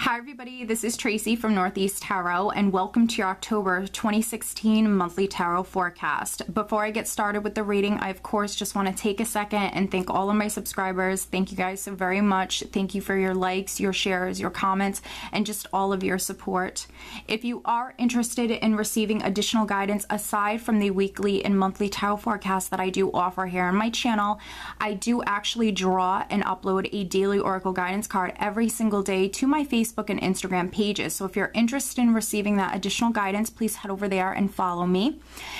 Hi everybody, this is Tracy from Northeast Tarot and welcome to your October 2016 monthly tarot forecast. Before I get started with the reading, I of course just want to take a second and thank all of my subscribers. Thank you guys so very much. Thank you for your likes, your shares, your comments, and just all of your support. If you are interested in receiving additional guidance aside from the weekly and monthly tarot forecast that I do offer here on my channel, I do actually draw and upload a daily oracle guidance card every single day to my Facebook and Instagram pages. So if you're interested in receiving that additional guidance, please head over there and follow me.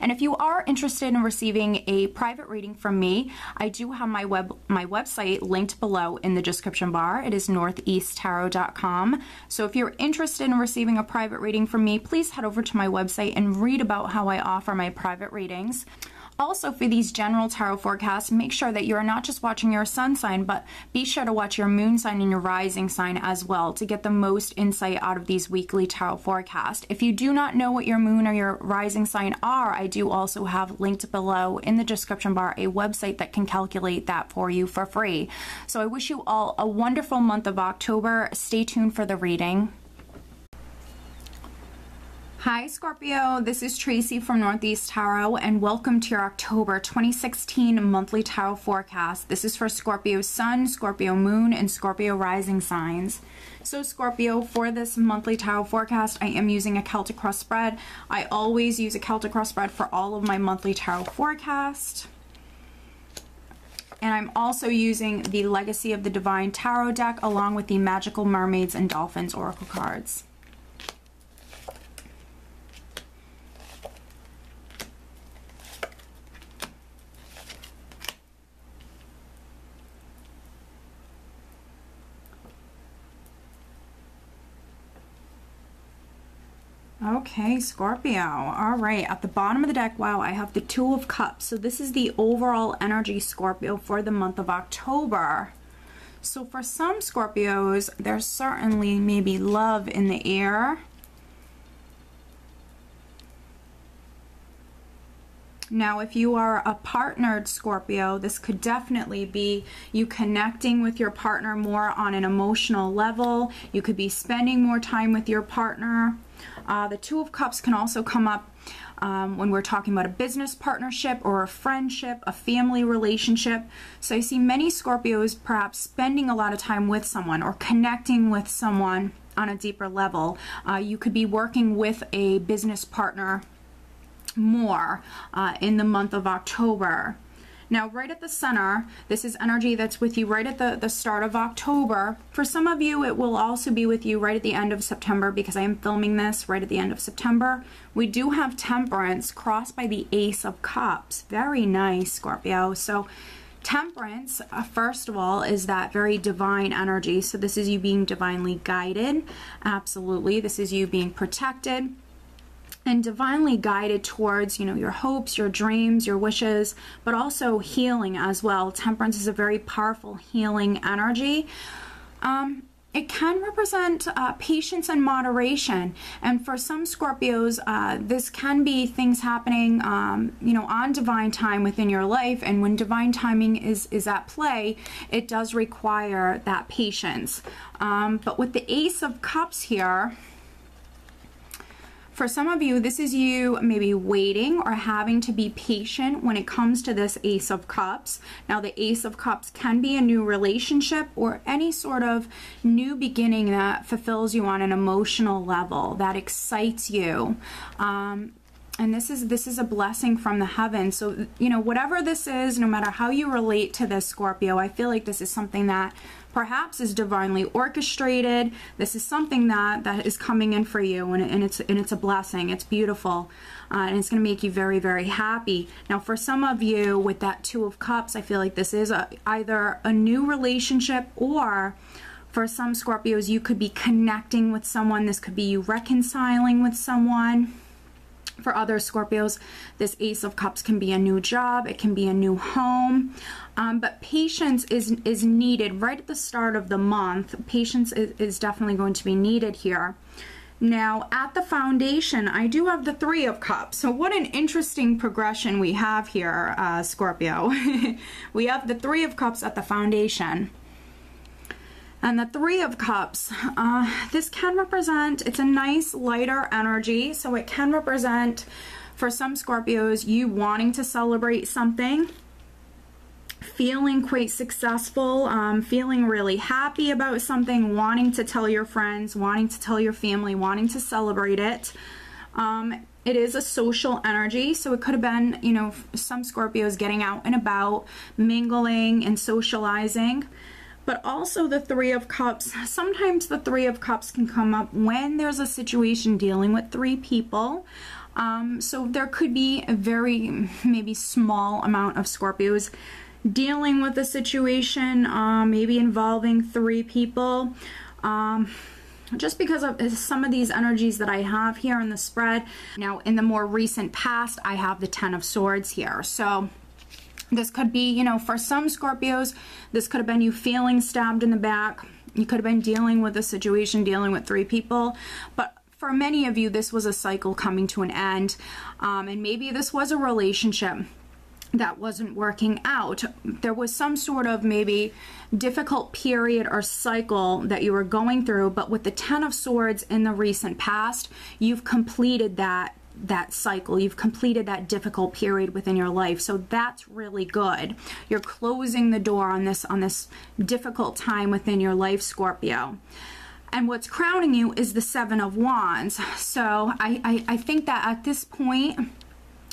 And if you are interested in receiving a private reading from me, I do have my website linked below in the description bar. It is northeasttarot.com. So if you're interested in receiving a private reading from me, please head over to my website and read about how I offer my private readings. Also, for these general tarot forecasts, make sure that you're not just watching your sun sign, but be sure to watch your moon sign and your rising sign as well to get the most insight out of these weekly tarot forecasts. If you do not know what your moon or your rising sign are, I do also have linked below in the description bar a website that can calculate that for you for free. So I wish you all a wonderful month of October. Stay tuned for the reading. Hi Scorpio, this is Tracy from Northeast Tarot and welcome to your October 2016 monthly tarot forecast. This is for Scorpio Sun, Scorpio Moon, and Scorpio Rising signs. So Scorpio, for this monthly tarot forecast, I am using a Celtic cross spread. I always use a Celtic cross spread for all of my monthly tarot forecast. And I'm also using the Legacy of the Divine Tarot deck along with the Magical Mermaids and Dolphins Oracle cards. Okay, Scorpio. All right, at the bottom of the deck, wow, I have the Two of Cups. So this is the overall energy, Scorpio, for the month of October. So for some Scorpios, there's certainly maybe love in the air. Now, if you are a partnered Scorpio, this could definitely be you connecting with your partner more on an emotional level. You could be spending more time with your partner. The Two of Cups can also come up when we're talking about a business partnership or a friendship, a family relationship. So I see many Scorpios perhaps spending a lot of time with someone or connecting with someone on a deeper level. You could be working with a business partner more in the month of October. Now, right at the center, this is energy that's with you right at the start of October. For some of you, it will also be with you right at the end of September because I am filming this right at the end of September. We do have Temperance crossed by the Ace of Cups. Very nice, Scorpio. So Temperance, first of all, is that very divine energy. So this is you being divinely guided. Absolutely. This is you being protected and divinely guided towards, your hopes, your dreams, your wishes, but also healing as well. Temperance is a very powerful healing energy. It can represent patience and moderation. And for some Scorpios, this can be things happening, on divine time within your life. And when divine timing is at play, it does require that patience. But with the Ace of Cups here, for some of you, this is you maybe waiting or having to be patient when it comes to this Ace of Cups. Now, the Ace of Cups can be a new relationship or any sort of new beginning that fulfills you on an emotional level, that excites you. And this is a blessing from the heavens. So, whatever this is, no matter how you relate to this, Scorpio, I feel like this is something that perhaps is divinely orchestrated. This is something that is coming in for you, and it's a blessing. It's beautiful, and it's going to make you very, very happy. Now, for some of you with that Two of Cups, I feel like this is either a new relationship, or for some Scorpios, you could be connecting with someone. This could be you reconciling with someone. For other Scorpios, this Ace of Cups can be a new job, it can be a new home, but patience is needed right at the start of the month. Patience is definitely going to be needed here. Now, at the foundation, I do have the Three of Cups. So what an interesting progression we have here, Scorpio. We have the Three of Cups at the foundation. And the Three of Cups, this can represent, it's a nice lighter energy, so it can represent, for some Scorpios, you wanting to celebrate something, feeling quite successful, feeling really happy about something, wanting to tell your friends, wanting to tell your family, wanting to celebrate it. It is a social energy, so it could have been, you know, some Scorpios getting out and about, mingling and socializing. But also the Three of Cups, sometimes the Three of Cups can come up when there's a situation dealing with three people. So there could be a very maybe small amount of Scorpios dealing with a situation, maybe involving three people. Just because of some of these energies that I have here in the spread. Now, in the more recent past, I have the Ten of Swords here. So this could be, you know, for some Scorpios, this could have been you feeling stabbed in the back. You could have been dealing with a situation, dealing with three people. But for many of you, this was a cycle coming to an end. And maybe this was a relationship that wasn't working out. There was some sort of maybe difficult period or cycle that you were going through, but with the Ten of Swords in the recent past, you've completed that cycle. You've completed that difficult period within your life. So that's really good. You're closing the door on this difficult time within your life, Scorpio. And what's crowning you is the Seven of Wands. So I think that at this point,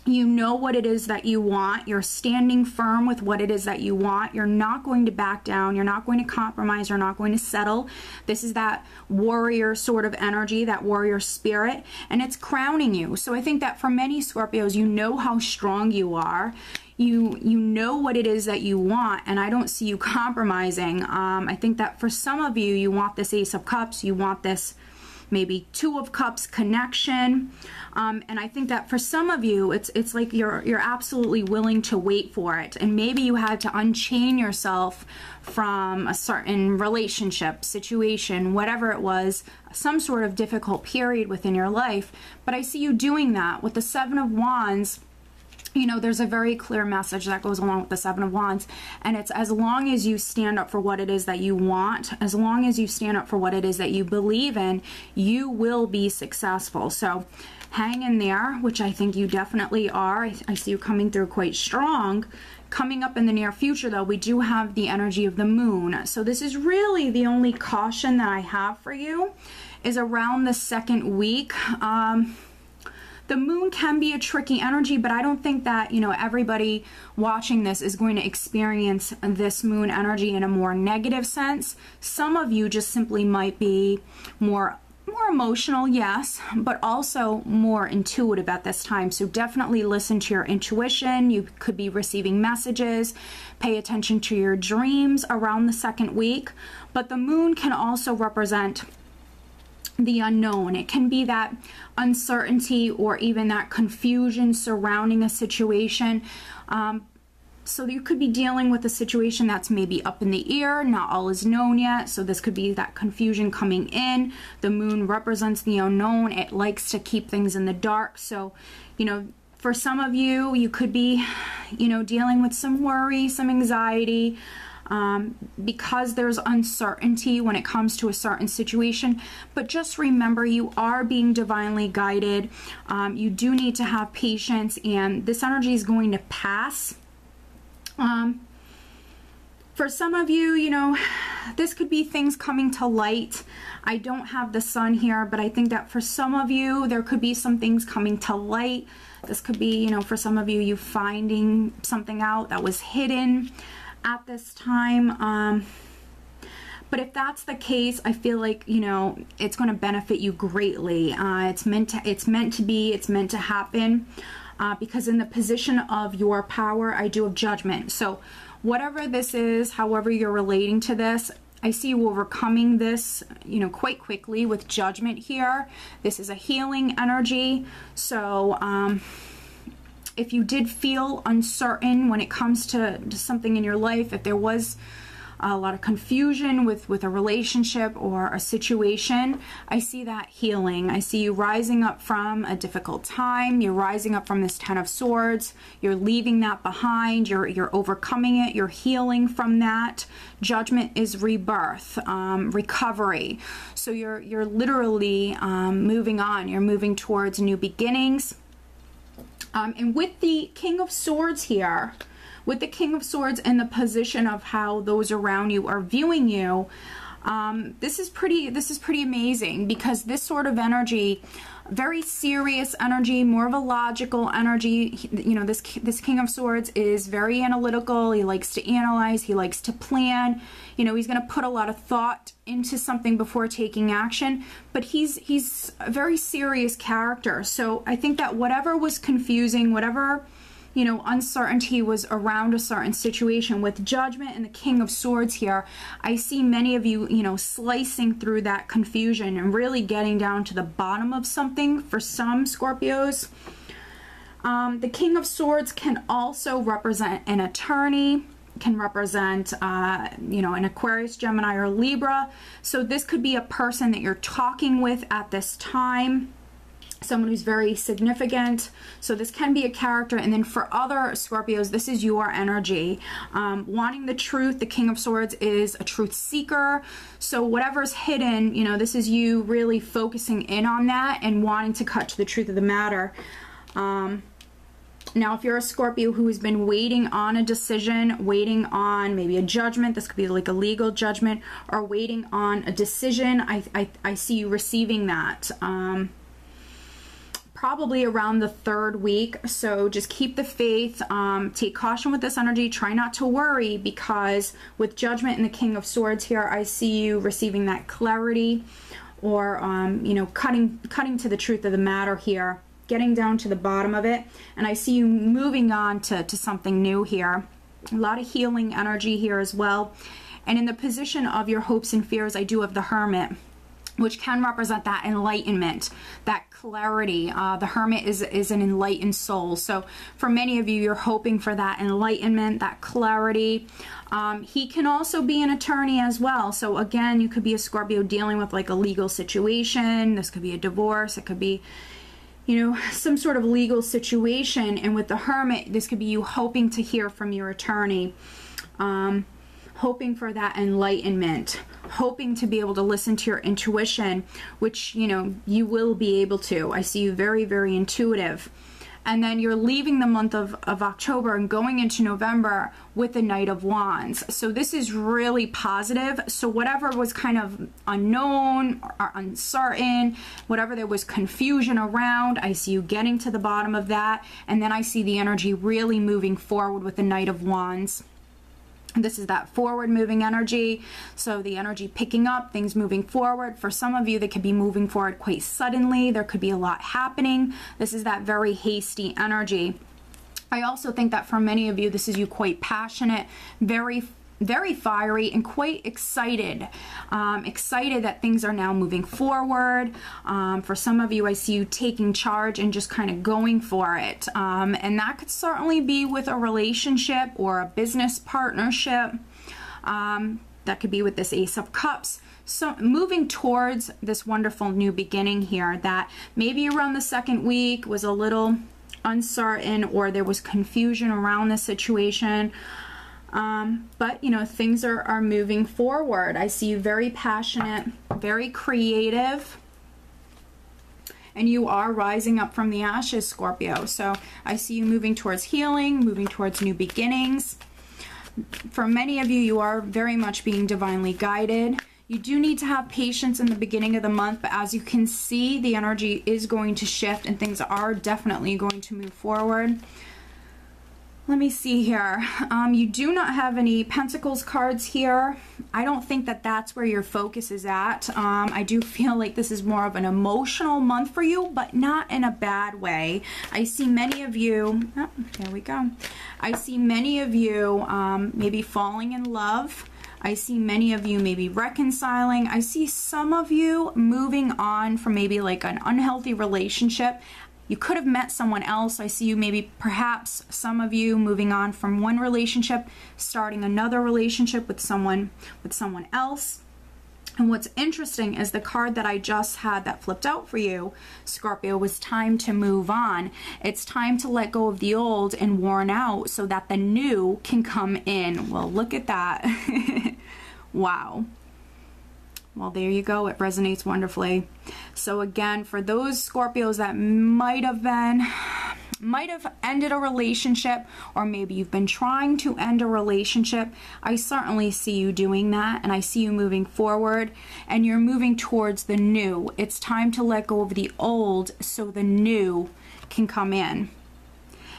you know what it is that you want. You're standing firm with what it is that you want. You're not going to back down. You're not going to compromise. You're not going to settle. This is that warrior sort of energy, that warrior spirit, and it's crowning you. So I think that for many Scorpios, you know how strong you are. You know what it is that you want, and I don't see you compromising. I think that for some of you, you want this Ace of Cups. You want this maybe Two of Cups connection, and I think that for some of you, it's like you're absolutely willing to wait for it, and maybe you had to unchain yourself from a certain relationship, situation, whatever it was, some sort of difficult period within your life. But I see you doing that with the Seven of Wands. You know, there's a very clear message that goes along with the Seven of Wands, and it's as long as you stand up for what it is that you want, as long as you stand up for what it is that you believe in, you will be successful. So hang in there, which I think you definitely are. I see you coming through quite strong. Coming up in the near future, though, we do have the energy of the moon. So this is really the only caution that I have for you, is around the second week. The moon can be a tricky energy, but I don't think that, you know, everybody watching this is going to experience this moon energy in a more negative sense. Some of you just simply might be more emotional, yes, but also more intuitive at this time. So definitely listen to your intuition. You could be receiving messages. Pay attention to your dreams around the second week. But the moon can also represent the unknown. It can be that uncertainty or even that confusion surrounding a situation. So you could be dealing with a situation that's maybe up in the air, not all is known yet. So this could be that confusion coming in. The moon represents the unknown. It likes to keep things in the dark. So, you know, for some of you, you could be, you know, dealing with some worry, some anxiety, because there's uncertainty when it comes to a certain situation. But just remember, you are being divinely guided. You do need to have patience, and this energy is going to pass. For some of you, you know, this could be things coming to light. I don't have the sun here, but I think that for some of you, there could be some things coming to light. This could be, you know, for some of you, you finding something out that was hidden at this time. But if that's the case, I feel like, you know, it's going to benefit you greatly. It's meant to be, it's meant to happen, because in the position of your power, I do have judgment. So whatever this is, however you're relating to this, I see you overcoming this, you know, quite quickly with judgment here. This is a healing energy. So if you did feel uncertain when it comes to something in your life, if there was a lot of confusion with a relationship or a situation, I see that healing. I see you rising up from a difficult time. You're rising up from this Ten of Swords. You're leaving that behind. You're overcoming it. You're healing from that. Judgment is rebirth, recovery. So you're literally moving on. You're moving towards new beginnings. And with the King of Swords here, with the King of Swords and the position of how those around you are viewing you, this is pretty amazing, because this sort of energy, very serious energy, more of a logical energy. You know, this King of Swords is very analytical. He likes to analyze. He likes to plan. You know, he's going to put a lot of thought into something before taking action, but he's a very serious character. So I think that whatever was confusing, whatever, you know, uncertainty was around a certain situation, with Judgment and the King of Swords here, I see many of you, you know, slicing through that confusion and really getting down to the bottom of something for some Scorpios. The King of Swords can also represent an attorney, can represent, you know, an Aquarius, Gemini, or Libra. So this could be a person that you're talking with at this time, someone who's very significant. So this can be a character. And then for other Scorpios, this is your energy. Wanting the truth. The King of Swords is a truth seeker. So whatever's hidden, you know, this is you really focusing in on that and wanting to cut to the truth of the matter. Now, if you're a Scorpio who has been waiting on a decision, waiting on maybe a judgment, this could be like a legal judgment, or waiting on a decision, I see you receiving that. Probably around the 3rd week. So just keep the faith. Take caution with this energy. Try not to worry, because with Judgment and the King of Swords here, I see you receiving that clarity, or you know, cutting to the truth of the matter here, getting down to the bottom of it. And I see you moving on to something new here. A lot of healing energy here as well. And in the position of your hopes and fears, I do have the Hermit, which can represent that enlightenment, that clarity. The Hermit is an enlightened soul. So for many of you, you're hoping for that enlightenment, that clarity. He can also be an attorney as well. So again, you could be a Scorpio dealing with like a legal situation. This could be a divorce. It could be, you know, some sort of legal situation. And with the Hermit, this could be you hoping to hear from your attorney. Hoping for that enlightenment, hoping to be able to listen to your intuition, which, you know, you will be able to. I see you very, very intuitive. And then you're leaving the month of October and going into November with the Knight of Wands. So this is really positive. So whatever was kind of unknown or uncertain, whatever there was confusion around, I see you getting to the bottom of that. And then I see the energy really moving forward with the Knight of Wands. This is that forward moving energy. So the energy picking up, things moving forward. For some of you, they could be moving forward quite suddenly. There could be a lot happening. This is that very hasty energy. I also think that for many of you, this is you quite passionate, very fiery, and quite excited. Excited that things are now moving forward. For some of you, I see you taking charge and just kind of going for it. And that could certainly be with a relationship or a business partnership. That could be with this Ace of Cups. So moving towards this wonderful new beginning here, that maybe around the 2nd week was a little uncertain, or there was confusion around the situation. But, you know, things are moving forward. I see you very passionate, very creative, and you are rising up from the ashes, Scorpio. So I see you moving towards healing, moving towards new beginnings. For many of you, you are very much being divinely guided. You do need to have patience in the beginning of the month, but as you can see, the energy is going to shift and things are definitely going to move forward. Let me see here. You do not have any Pentacles cards here. I don't think that that's where your focus is at. I do feel like this is more of an emotional month for you, but not in a bad way. I see many of you, oh, there we go. I see many of you maybe falling in love. I see many of you maybe reconciling. I see some of you moving on from maybe like an unhealthy relationship. You could have met someone else. I see you maybe, perhaps some of you moving on from one relationship, starting another relationship with someone else. And what's interesting is the card that I just had that flipped out for you, Scorpio, was time to move on. It's time to let go of the old and worn out so that the new can come in. Well, look at that. Wow. Well, there you go. It resonates wonderfully. So again, for those Scorpios that might have ended a relationship, or maybe you've been trying to end a relationship, I certainly see you doing that, and I see you moving forward, and you're moving towards the new. It's time to let go of the old so the new can come in.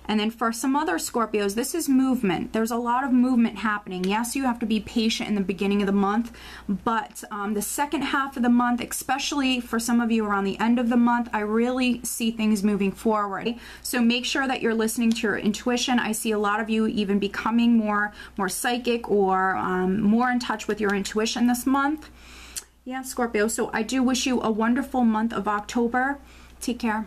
And then for some other Scorpios, this is movement. There's a lot of movement happening. Yes, you have to be patient in the beginning of the month, but the second half of the month, especially for some of you around the end of the month, I really see things moving forward. So make sure that you're listening to your intuition. I see a lot of you even becoming more psychic, or more in touch with your intuition this month. Yeah, Scorpio. So I do wish you a wonderful month of October. Take care.